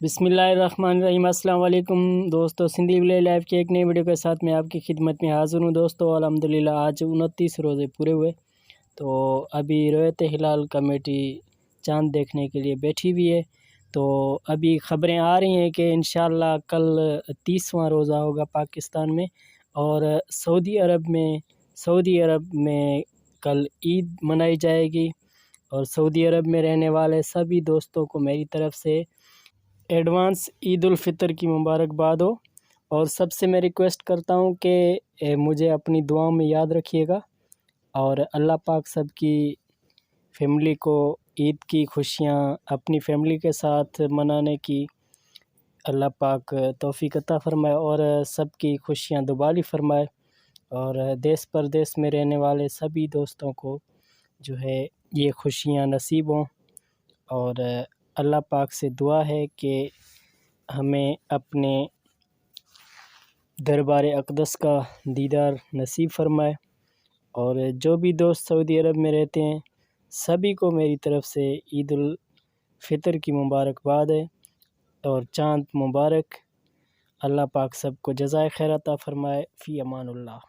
بسم اللہ الرحمن الرحیم۔ السلام علیکم دوستو، سندھی ولیج لائف کی ایک نئی ویڈیو کے ساتھ میں آپ کی خدمت میں حاضر ہوں دوستو۔ الحمدللہ آج 29 روزے پورے ہوئے، تو ابھی رویت ہلال کمیٹی چاند دیکھنے کے لیے بیٹھی ہوئی ہے۔ تو ابھی خبریں آ رہی ہیں کہ انشاءاللہ کل 30واں روزہ ہوگا پاکستان میں، اور سعودی عرب میں کل عید منائی جائے گی۔ اور سعودی عرب میں رہنے والے سبھی دوستوں کو میری طرف سے ایڈوانس عید الفطر کی مبارکباد ہو، اور سب سے میں ریکویسٹ کرتا ہوں کہ مجھے اپنی دعاؤں میں یاد رکھیے گا، اور اللہ پاک سب کی فیملی کو عید کی خوشیاں اپنی فیملی کے ساتھ منانے کی اللہ پاک توفیق عطا فرمائے، اور سب کی خوشیاں دوبالی فرمائے، اور دیس پردیس میں رہنے والے سبھی دوستوں کو جو ہے یہ خوشیاں نصیب ہوں۔ اور اللہ پاک سے دعا ہے کہ ہمیں اپنے دربار اقدس کا دیدار نصیب فرمائے، اور جو بھی دوست سعودی عرب میں رہتے ہیں سبھی کو میری طرف سے عید الفطر کی مبارکباد ہے، اور چاند مبارک۔ اللہ پاک سب کو جزائے خیر عطا فرمائے۔ فی امان اللہ۔